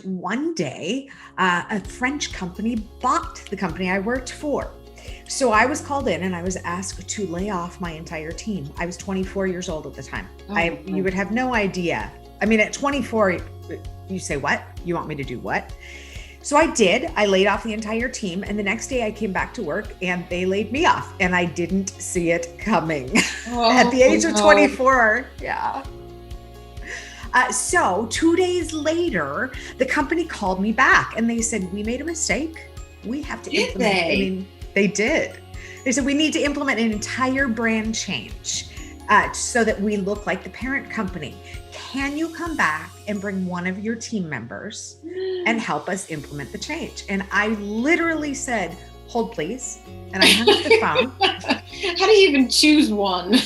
One day, a French company bought the company I worked for. So I was called in and I was asked to lay off my entire team. I was 24 years old at the time. You would have no idea. I mean, at 24, you say, what? You want me to do what? So I did. I laid off the entire team. And the next day I came back to work and they laid me off. And I didn't see it coming at the age of 24. Yeah. So 2 days later, the company called me back and they said, we made a mistake. We have to implement. I mean, they did. They said, we need to implement an entire brand change so that we look like the parent company. Can you come back and bring one of your team members and help us implement the change? And I literally said, hold please. And I hung up the phone. How do you even choose one?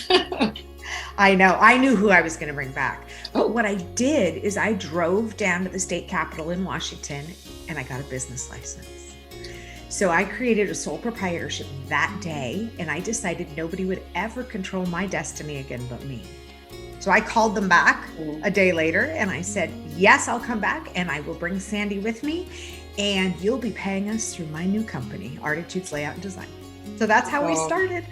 I know. I knew who I was going to bring back. But what I did is I drove down to the state capitol in Washington and I got a business license. So I created a sole proprietorship that day and I decided nobody would ever control my destiny again but me. So I called them back a day later and I said, yes, I'll come back and I will bring Sandy with me and you'll be paying us through my new company, Artitudes Layout and Design. So that's how we started.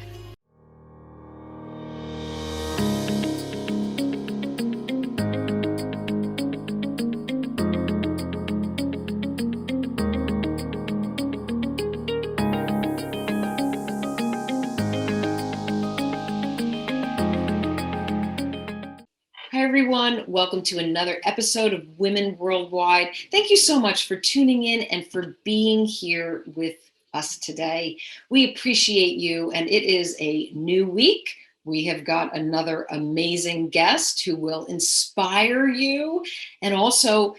Hi, everyone. Welcome to another episode of Women Worldwide. Thank you so much for tuning in and for being here with us today. We appreciate you, and it is a new week. We have got another amazing guest who will inspire you and also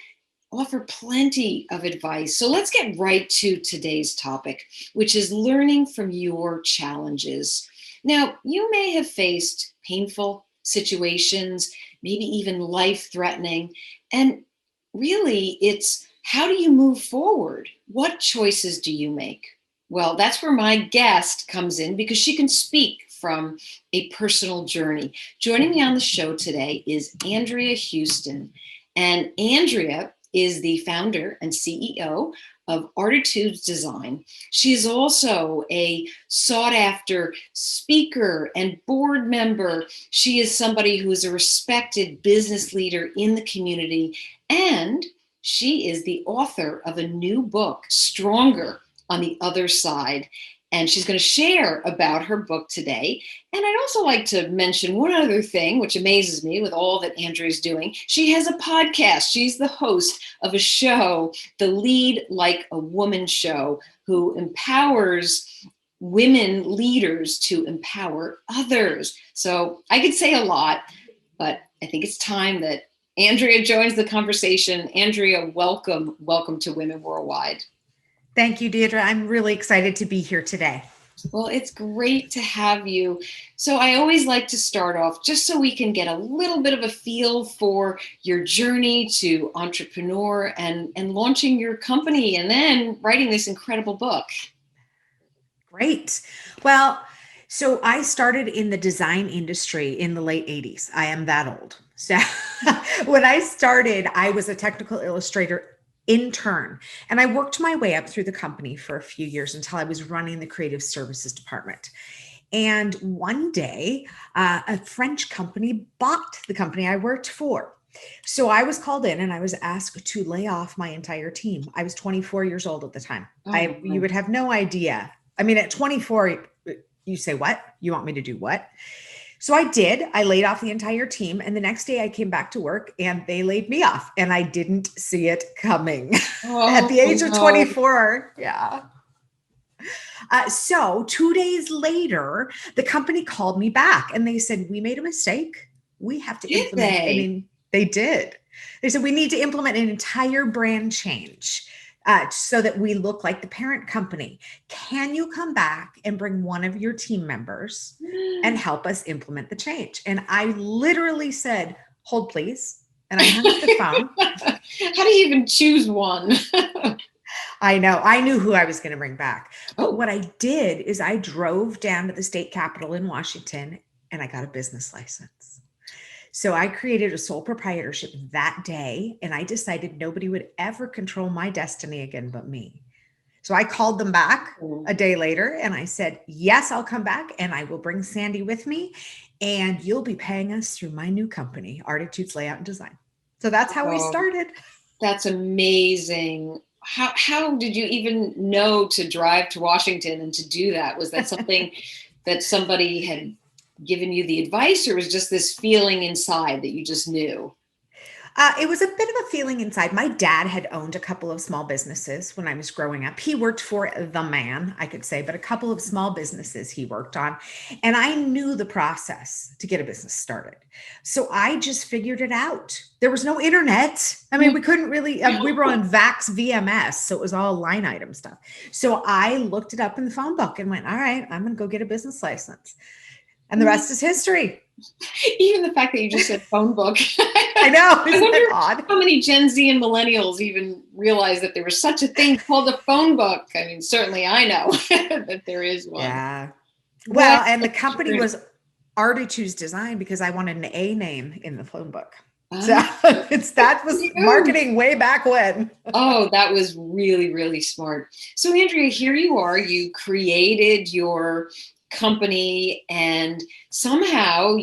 offer plenty of advice. So let's get right to today's topic, which is learning from your challenges. Now, you may have faced painful situations, maybe even life-threatening. And really, it's how do you move forward? What choices do you make? Well, that's where my guest comes in because she can speak from a personal journey. Joining me on the show today is Andrea Heuston. And Andrea is the founder and CEO of Artitudes Design. She is also a sought-after speaker and board member. She is somebody who is a respected business leader in the community, and she is the author of a new book, Stronger on the Other Side. And she's going to share about her book today. And I'd also like to mention one other thing, which amazes me with all that Andrea's doing. She has a podcast. She's the host of a show, the Lead Like a Woman show, who empowers women leaders to empower others. So I could say a lot, but I think it's time that Andrea joins the conversation. Andrea, welcome. Welcome to Women Worldwide. Thank you, Deirdre. I'm really excited to be here today. Well, it's great to have you. So I always like to start off just so we can get a little bit of a feel for your journey to entrepreneur and launching your company and then writing this incredible book. Great. Well, so I started in the design industry in the late 80s. I am that old. So when I started, I was a technical illustrator intern. And I worked my way up through the company for a few years until I was running the creative services department. And one day, a French company bought the company I worked for. So I was called in and I was asked to lay off my entire team. I was 24 years old at the time. You would have no idea. I mean, at 24, you say, what? You want me to do what? So I did. I laid off the entire team. And the next day I came back to work and they laid me off and I didn't see it coming at the age of 24. Yeah. So 2 days later, the company called me back and they said, we made a mistake. We have to implement. I mean, they did. They said, we need to implement an entire brand change so that we look like the parent company. Can you come back and bring one of your team members and help us implement the change? And I literally said, hold please. And I hung up the phone. How do you even choose one? I know. I knew who I was going to bring back. But what I did is I drove down to the state capitol in Washington and I got a business license. So I created a sole proprietorship that day, and I decided nobody would ever control my destiny again but me. So I called them back Mm. a day later and I said, yes, I'll come back and I will bring Sandy with me. And you'll be paying us through my new company, Artitudes Layout and Design. So that's how we Oh, started. that's amazing. How did you even know to drive to Washington and to do that? Was that something that somebody had given you the advice, or was just this feeling inside that you just knew? It was a bit of a feeling inside. My dad had owned a couple of small businesses when I was growing up. He worked for the man, I could say, but a couple of small businesses he worked on. And I knew the process to get a business started. So I just figured it out. There was no internet. I mean, we couldn't really, we were on VAX VMS. So it was all line item stuff. So I looked it up in the phone book and went, all right, I'm going to go get a business license. And the rest is history. Even the fact that you just said phone book. I know. I Isn't that wonder odd? how many Gen Z and millennials even realize that there was such a thing called a phone book. I mean, certainly I know that there is one. Yeah. What Well, and a the company journey. was Artitudes Design because I wanted an A name in the phone book. So Ah, that was you. marketing way back when. Oh, that was really, really smart. So, Andrea, here you are. You created your company, and somehow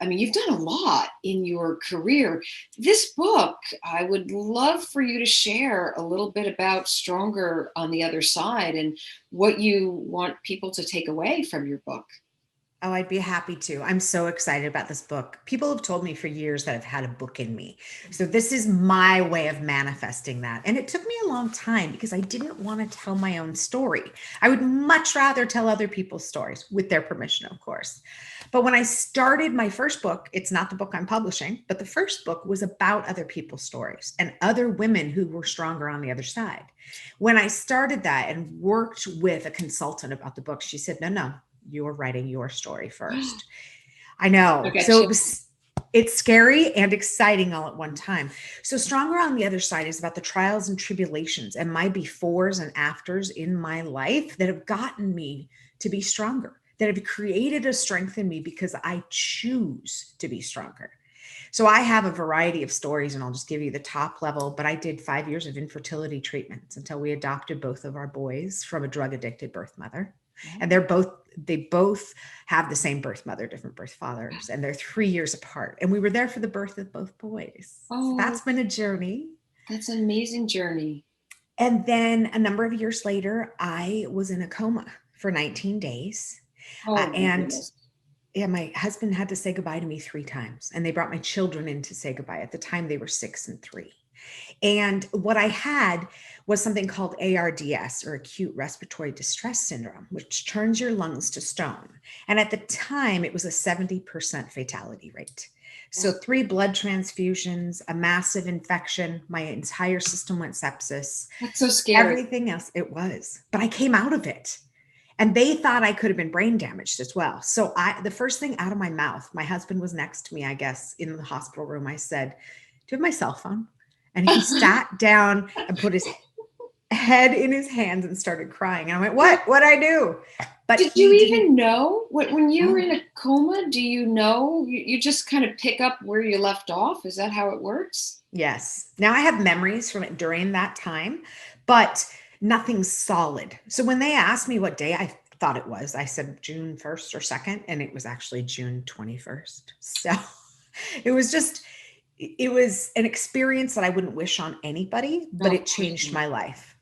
I mean, you've done a lot in your career. This book, I would love for you to share a little bit about Stronger on the Other Side and what you want people to take away from your book. Oh, I'd be happy to. I'm so excited about this book. People have told me for years that I've had a book in me. So this is my way of manifesting that. And it took me a long time because I didn't want to tell my own story. I would much rather tell other people's stories with their permission, of course. But when I started my first book, it's not the book I'm publishing, but the first book was about other people's stories and other women who were stronger on the other side. When I started that and worked with a consultant about the book, she said, no, no, you're writing your story first. I I know. got So you. it's scary and exciting all at one time. So Stronger on the Other Side is about the trials and tribulations and my befores and afters in my life that have gotten me to be stronger, that have created a strength in me because I choose to be stronger. So I have a variety of stories and I'll just give you the top level, but I did 5 years of infertility treatments until we adopted both of our boys from a drug addicted birth mother. And they both have the same birth mother, different birth fathers, and they're 3 years apart. And we were there for the birth of both boys. So Oh, that's been a journey. that's an amazing journey. And then a number of years later, I was in a coma for 19 days. Oh, my And goodness. yeah, my husband had to say goodbye to me 3 times. And they brought my children in to say goodbye. At the time, they were 6 and 3. And what I had was something called ARDS, or acute respiratory distress syndrome, which turns your lungs to stone. And at the time, it was a 70% fatality rate. So, 3 blood transfusions, a massive infection, my entire system went sepsis, That's so scary. everything else, it was. But I came out of it. And they thought I could have been brain damaged as well. So the first thing out of my mouth, my husband was next to me, I guess, in the hospital room. I said, do you have my cell phone? And he sat down and put his head in his hands and started crying. And I went, what? What'd I do? But Did you he didn't. even know when you were Oh, in a coma? Do you know you just kind of pick up where you left off? Is that how it works? yes. Now I have memories from it during that time, but nothing solid. So when they asked me what day I thought it was, I said June 1st or 2nd, and it was actually June 21st. So it was just, it was an experience that I wouldn't wish on anybody, but No, of it course changed not. my life.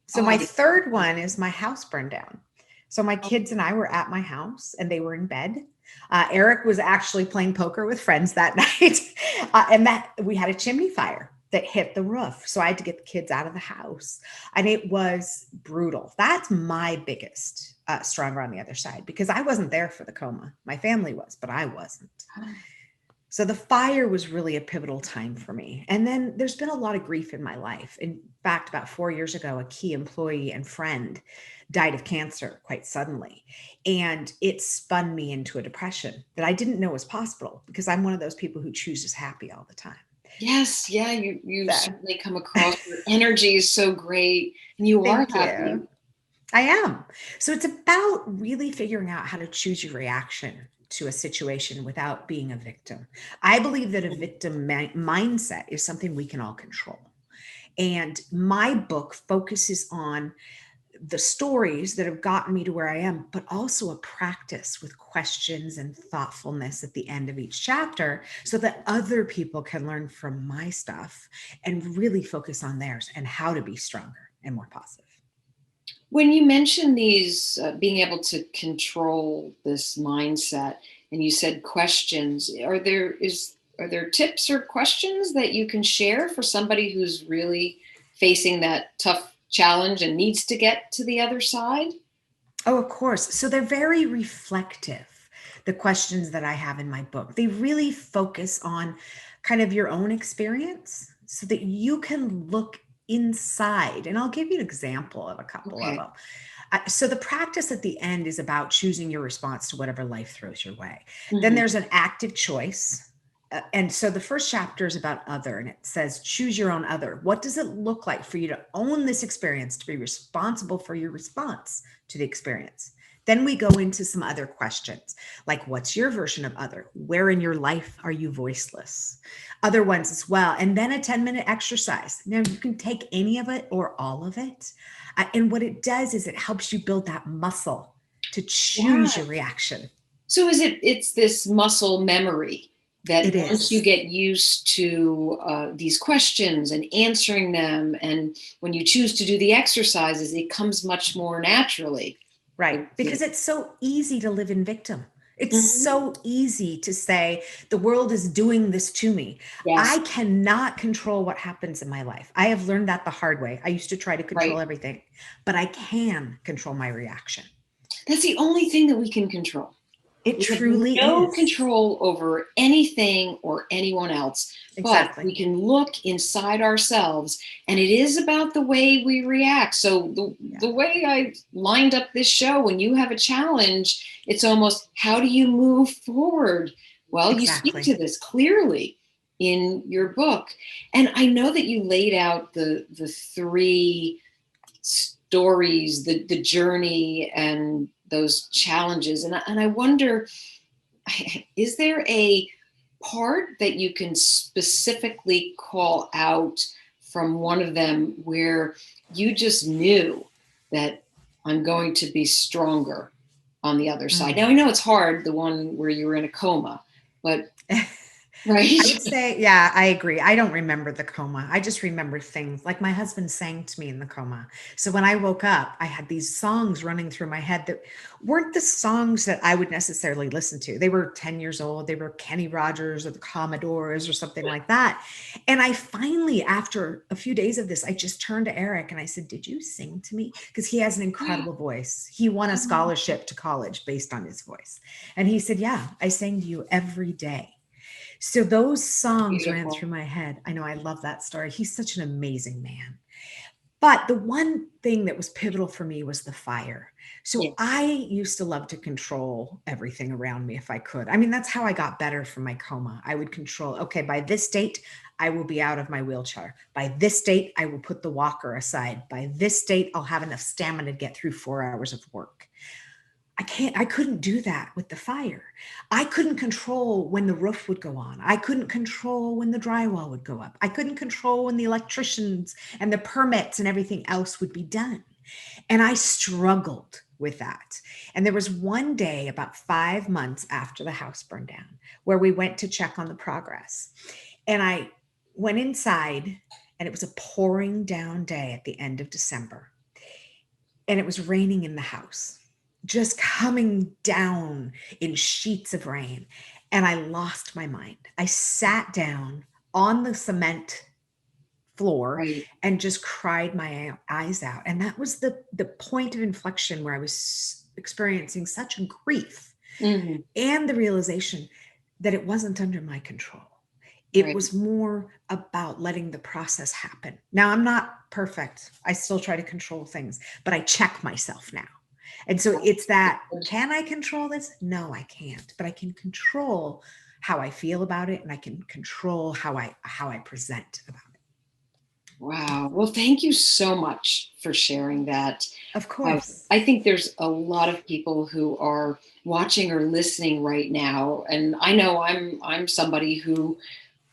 So Oh, my yeah. third one is my house burned down. So my Oh, kids and I were at my house and they were in bed. Eric was actually playing poker with friends that night, and that we had a chimney fire that hit the roof. So I had to get the kids out of the house, and it was brutal. That's my biggest stronger on the other side because I wasn't there for the coma. My family was, but I wasn't. So the fire was really a pivotal time for me. And then there's been a lot of grief in my life. In fact, about 4 years ago, a key employee and friend died of cancer quite suddenly. And it spun me into a depression that I didn't know was possible because I'm one of those people who chooses happy all the time. yes, yeah, you So certainly come across your energy is so great and you are thank happy. you. I am. So it's about really figuring out how to choose your reaction to a situation without being a victim. I believe that a victim mindset is something we can all control. And my book focuses on the stories that have gotten me to where I am, but also a practice with questions and thoughtfulness at the end of each chapter so that other people can learn from my stuff and really focus on theirs and how to be stronger and more positive. When you mention these, being able to control this mindset, and you said questions, are there tips or questions that you can share for somebody who's really facing that tough challenge and needs to get to the other side? Oh, of course. So they're very reflective, the questions that I have in my book. They really focus on kind of your own experience so that you can look inside. And I'll give you an example of a couple of Okay. them. So the practice at the end is about choosing your response to whatever life throws your way. Then Hmm. there's an active choice. And so the first chapter is about other, and it says, choose your own other. What does it look like for you to own this experience, to be responsible for your response to the experience? Then we go into some other questions, like what's your version of other? Where in your life are you voiceless? Other ones as well. And then a 10-minute exercise. Now you can take any of it or all of it. And what it does is it helps you build that muscle to choose Yeah. your reaction. So it's this muscle memory that It once you is. get used to these questions and answering them, and when you choose to do the exercises, it comes much more naturally. Right. Because it's so easy to live in victim. It's Mhm. so easy to say, the world is doing this to me. Yes, I cannot control what happens in my life. I have learned that the hard way. I used to try to control right. everything, but I can control my reaction. That's the only thing that we can control. It We have truly no is. control over anything or anyone else, but Exactly. we can look inside ourselves, and it is about the way we react. So Yeah, the way I lined up this show, when you have a challenge, it's almost, how do you move forward? Well, you speak exactly. to this clearly in your book. And I know that you laid out the three stories, the journey and those challenges. And I wonder, is there a part that you can specifically call out from one of them where you just knew that I'm going to be stronger on the other side? Mm. Now, I know it's hard, the one where you were in a coma, but I right? would say, yeah, I agree. I don't remember the coma. I just remember things like my husband sang to me in the coma. So when I woke up, I had these songs running through my head that weren't the songs that I would necessarily listen to. They were 10 years old. They were Kenny Rogers or the Commodores or something like that. And I finally, after a few days of this, I just turned to Eric and I said, did you sing to me? Because he has an incredible voice. He won a scholarship to college based on his voice. And he said, yeah, I sang to you every day. So those songs ran Beautiful. through my head. I know, I love that story. He's such an amazing man. But the one thing that was pivotal for me was the fire. Yeah. So I used to love to control everything around me if I could. I mean, that's how I got better from my coma. I would control, okay, by this date, I will be out of my wheelchair. By this date, I will put the walker aside. By this date, I'll have enough stamina to get through 4 hours of work. I couldn't do that with the fire. I couldn't control when the roof would go on. I couldn't control when the drywall would go up. I couldn't control when the electricians and the permits and everything else would be done. And I struggled with that. And there was one day about 5 months after the house burned down where we went to check on the progress. And I went inside, and it was a pouring down day at the end of December, and it was raining in the house, just coming down in sheets of rain. And I lost my mind. I sat down on the cement floor Right. and just cried my eyes out. And that was the point of inflection where I was experiencing such grief Hmm. and the realization that it wasn't under my control. It Right. was more about letting the process happen. Now, I'm not perfect. I still try to control things, but I check myself now. And so it's that, can I control this? No, I can't, but I can control how I feel about it, and I can control how I present about it. Wow. Well, thank you so much for sharing that. Of course. I think there's a lot of people who are watching or listening right now, and I know I'm somebody who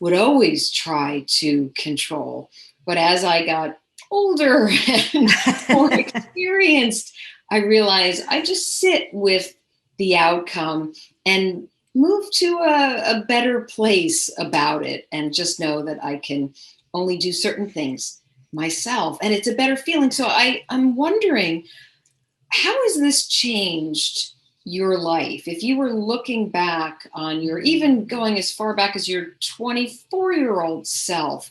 would always try to control. But as I got older and more experienced, I realized I just sit with the outcome and move to a better place about it and just know that I can only do certain things myself. And it's a better feeling. So I'm wondering, how has this changed your life? If you were looking back on your, even going as far back as your 24-year-old self,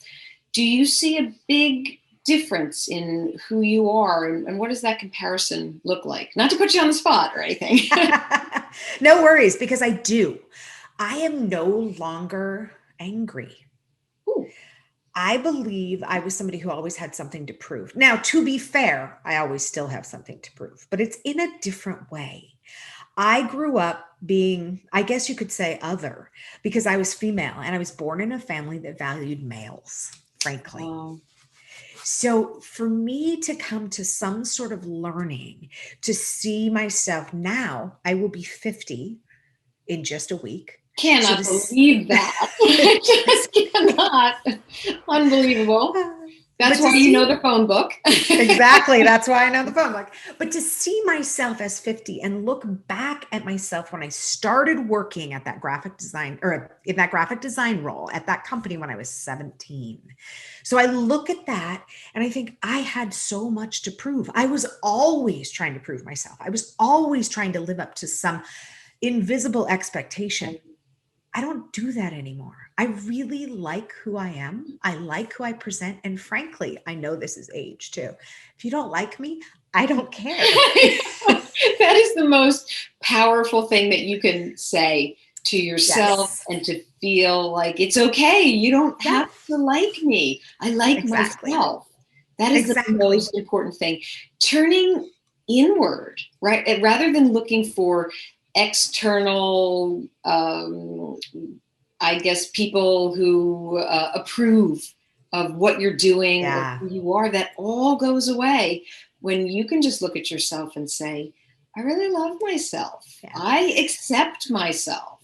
do you see a big difference in who you are? And what does that comparison look like? Not to put you on the spot or anything. No worries, because I do. I am no longer angry. Ooh, I believe I was somebody who always had something to prove. Now, to be fair, I always still have something to prove, but it's in a different way. I grew up being, I guess you could say, other, because I was female and I was born in a family that valued males, frankly. um, So for me to come to some sort of learning to see myself now, I will be 50 in just a week. So cannot this, believe that. I just cannot. Unbelievable. That's but to why you know see the phone book. exactly, that's why I know the phone. Like, but to see myself as 50 and look back at myself when I started working at that graphic design or in that graphic design role at that company when I was 17. So I look at that and I think I had so much to prove. I was always trying to prove myself. I was always trying to live up to some invisible expectation. I don't do that anymore. I really like who I am. I like who I present. And frankly, I know this is age too. If you don't like me, I don't care. That is the most powerful thing that you can say to yourself Yes. and to feel like it's okay. You don't Yeah, have to like me. I like exactly. myself. That is the Exactly. most important thing. Turning inward, right? Rather than looking for external, I guess, people who approve of what you're doing or Yeah. who you are, that all goes away when you can just look at yourself and say, I really love myself. Yeah. I accept myself.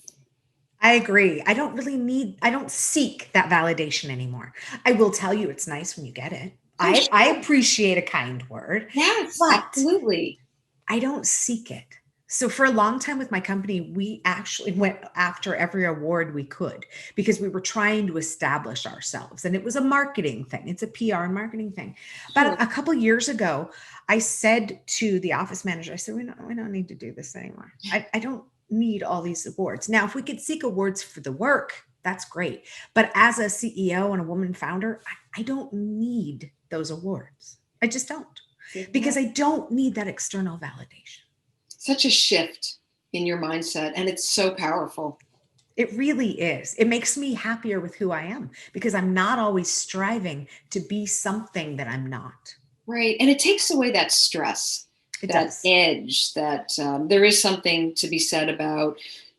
I agree. I don't seek that validation anymore. I will tell you it's nice when you get it. Oh, I sure. appreciate a kind word, Yes, but absolutely. I don't seek it. So for a long time with my company, we actually went after every award we could because we were trying to establish ourselves. And it was a marketing thing. It's a PR and marketing thing. Sure. About a couple years ago, I said to the office manager, I said, we don't need to do this anymore. I don't need all these awards. Now, if we could seek awards for the work, that's great. But as a CEO and a woman founder, I don't need those awards. I just don't because I don't need that external validation. Such a shift in your mindset, and it's so powerful. It really is. It makes me happier with who I am because I'm not always striving to be something that I'm not. Right. And it takes away that stress, It that does. edge, that there is something to be said about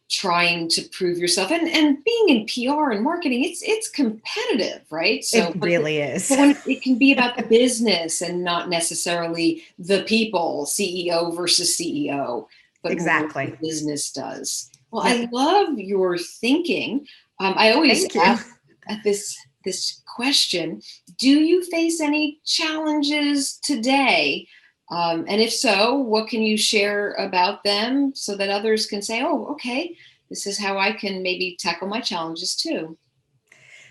trying to prove yourself and being in PR and marketing, it's competitive, right? So, It really is. but when it can be about the business and not necessarily the people, CEO versus CEO, but more what the Exactly. business does. Well, I Yep. love your thinking. I always Thank you. ask this question: do you face any challenges today? And if so, what can you share about them so that others can say, oh, okay, this is how I can maybe tackle my challenges too?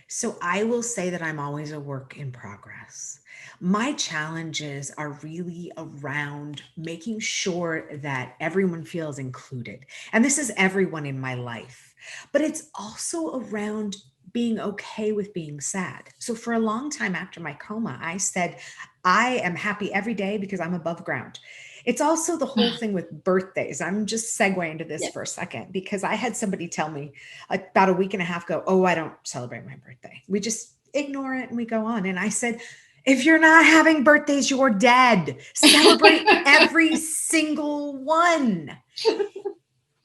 So I will say that I'm always a work in progress. My challenges are really around making sure that everyone feels included. And this is everyone in my life, but it's also around being okay with being sad. So for a long time after my coma, I said, I am happy every day because I'm above ground. It's also the whole thing with birthdays. I'm just segueing into this Yeah. for a second because I had somebody tell me about a week and a half ago, oh, I don't celebrate my birthday. We just ignore it and we go on. And I said, if you're not having birthdays, you're dead. Celebrate every single one.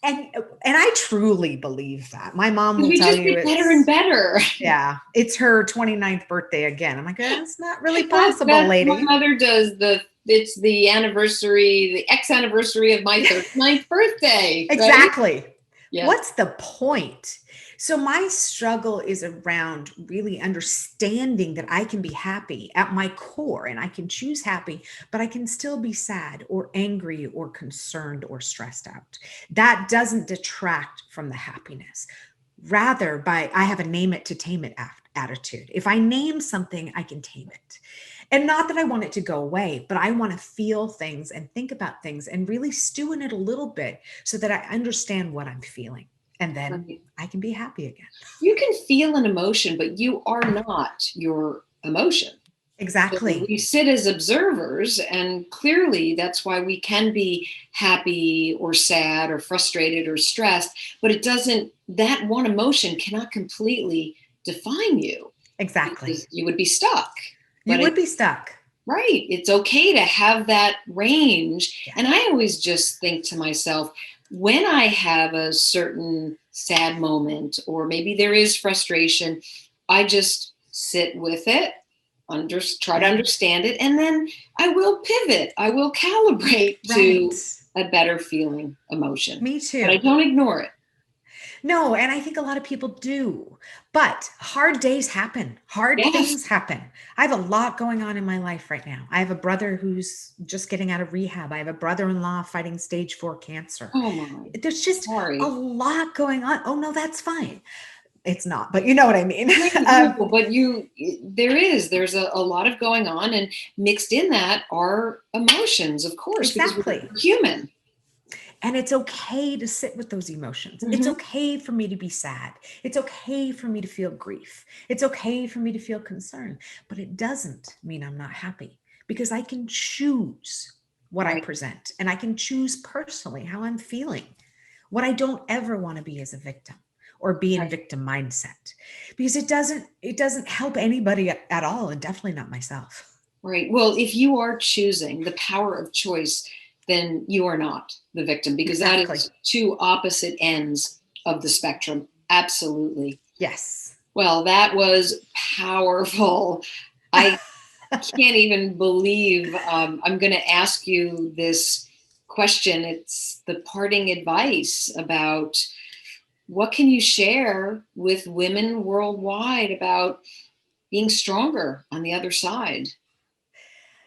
And I truly believe that. My mom will We tell just you get better and it's, better. yeah, it's her 29th birthday again. I'm like, that's not really possible, That's my lady. mother does. It's the anniversary, the ex anniversary of my 39th birthday, right? Exactly. Yes. What's the point? So, my struggle is around really understanding that I can be happy at my core and I can choose happy, but I can still be sad or angry or concerned or stressed out. That doesn't detract from the happiness. Rather, by I have a name it to tame it attitude. If I name something, I can tame it. And not that I want it to go away, but I want to feel things and think about things and really stew in it a little bit so that I understand what I'm feeling. And then Right. I can be happy again. You can feel an emotion, but you are not your emotion. So Exactly. we sit as observers, and clearly that's why we can be happy or sad or frustrated or stressed, but it doesn't, that one emotion cannot completely define you Exactly. because you would be stuck. You But would it's be stuck. right. It's okay to have that range. Yeah. And I always just think to myself, when I have a certain sad moment, or maybe there is frustration, I just sit with it, try to Yeah. understand it, and then I will pivot. I will calibrate Right. to a better feeling emotion, Me but I too. don't ignore it. No, and I think a lot of people do. But hard days happen. Hard Yes. things happen. I have a lot going on in my life right now. I have a brother who's just getting out of rehab. I have a brother-in-law fighting stage 4 cancer. Oh my. There's just a Sorry. lot going on. Oh no, that's fine. It's not, but you know what I mean. Right, no, but there's a lot of going on, and mixed in that are emotions, of course, because we're Exactly. human. And it's okay to sit with those emotions. It's Hmm. okay for me to be sad. It's okay for me to feel grief. It's okay for me to feel concern. But it doesn't mean I'm not happy because I can choose what I Right, present and I can choose personally how I'm feeling. What I don't ever want to be is a victim or be in right, victim mindset because it doesn't help anybody at all and definitely not myself. right. Well, if you are choosing the power of choice, then you are not the victim, because that Exactly. is two opposite ends of the spectrum. Absolutely. Yes. Well, that was powerful. I can't even believe I'm going to ask you this question. It's the parting advice about what can you share with women worldwide about being stronger on the other side?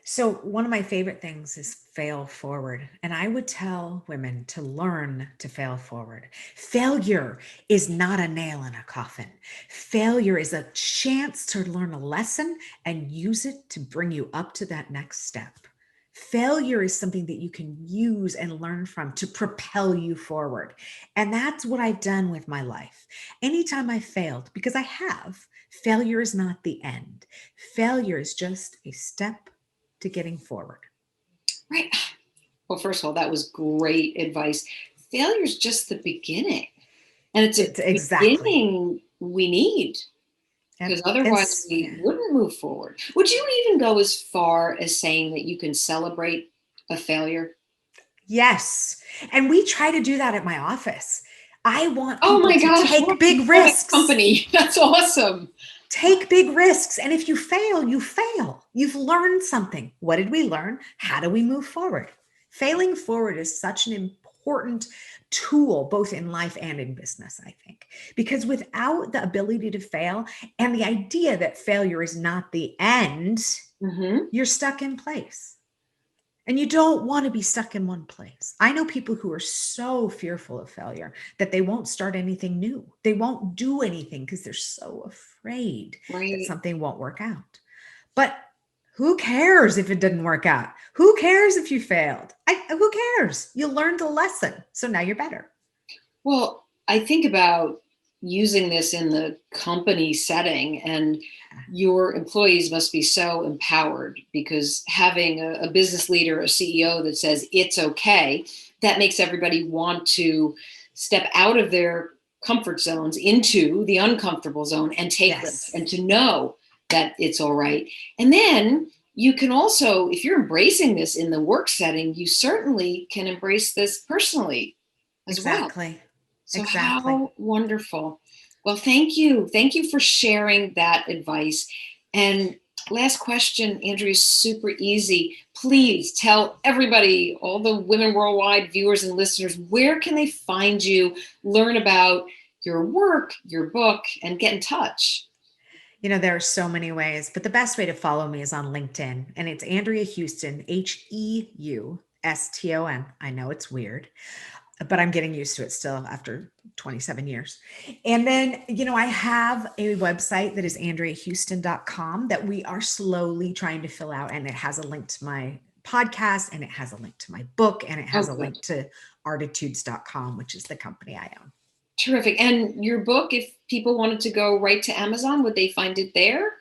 So, one of my favorite things is fail forward. And I would tell women to learn to fail forward. Failure is not a nail in a coffin. Failure is a chance to learn a lesson and use it to bring you up to that next step. Failure is something that you can use and learn from to propel you forward. And that's what I've done with my life. Anytime I failed, because I have, failure is not the end. Failure is just a step to getting forward. Right. Well, first of all, that was great advice. Failure is just the beginning. And it's a It's exactly. beginning we need, Yep. because otherwise we Yeah. wouldn't move forward. Would you even go as far as saying that you can celebrate a failure? Yes. And we try to do that at my office. I want Oh people my to gosh, take big what a risks. company. That's awesome. Take big risks. And if you fail, you fail. You've learned something. What did we learn? How do we move forward? Failing forward is such an important tool, both in life and in business, I think, because without the ability to fail and the idea that failure is not the end, Hmm. you're stuck in place. And you don't want to be stuck in one place. I know people who are so fearful of failure that they won't start anything new. They won't do anything because they're so afraid that Right. something won't work out. But who cares if it didn't work out? Who cares if you failed? Who cares? You learned a lesson. So now you're better. Well, I think about using this in the company setting, and your employees must be so empowered, because having a business leader, a CEO that says it's okay, that makes everybody want to step out of their comfort zones into the uncomfortable zone and take risks, Yes. and to know that it's all right. And then you can also, if you're embracing this in the work setting, you certainly can embrace this personally. as well. Exactly. So Exactly. how wonderful. Well, thank you. Thank you for sharing that advice. And last question, Andrea, is super easy. Please tell everybody, all the Women Worldwide viewers and listeners, where can they find you, learn about your work, your book, and get in touch? There are so many ways, but the best way to follow me is on LinkedIn, and it's Andrea Heuston, Heuston. I know it's weird, but I'm getting used to it still after 27 years. And then, I have a website that is andreaheuston.com that we are slowly trying to fill out, and it has a link to my podcast, and it has a link to my book, and it Oh, has a good. link to artitudes.com, which is the company I own. Terrific. And your book, if people wanted to go right to Amazon, would they find it there?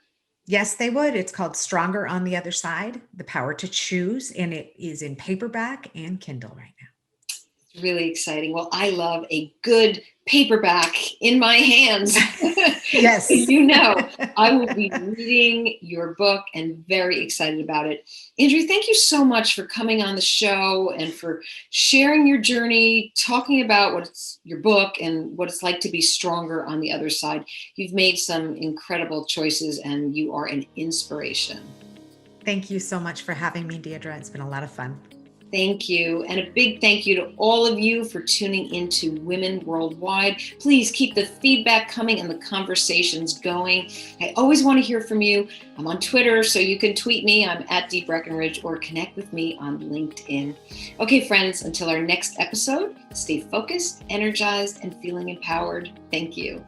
Yes, they would. It's called Stronger on the Other Side, The Power to Choose, and it is in paperback and Kindle right now. Really exciting. Well, I love a good paperback in my hands. Yes. I will be reading your book and very excited about it. Andrew, thank you so much for coming on the show and for sharing your journey, talking about what's your book and what it's like to be stronger on the other side. You've made some incredible choices and you are an inspiration. Thank you so much for having me, Deidre. It's been a lot of fun. Thank you. And a big thank you to all of you for tuning into Women Worldwide. Please keep the feedback coming and the conversations going. I always want to hear from you. I'm on Twitter, so you can tweet me. I'm at Dee Breckenridge, or connect with me on LinkedIn. Okay, friends, until our next episode, stay focused, energized, and feeling empowered. Thank you.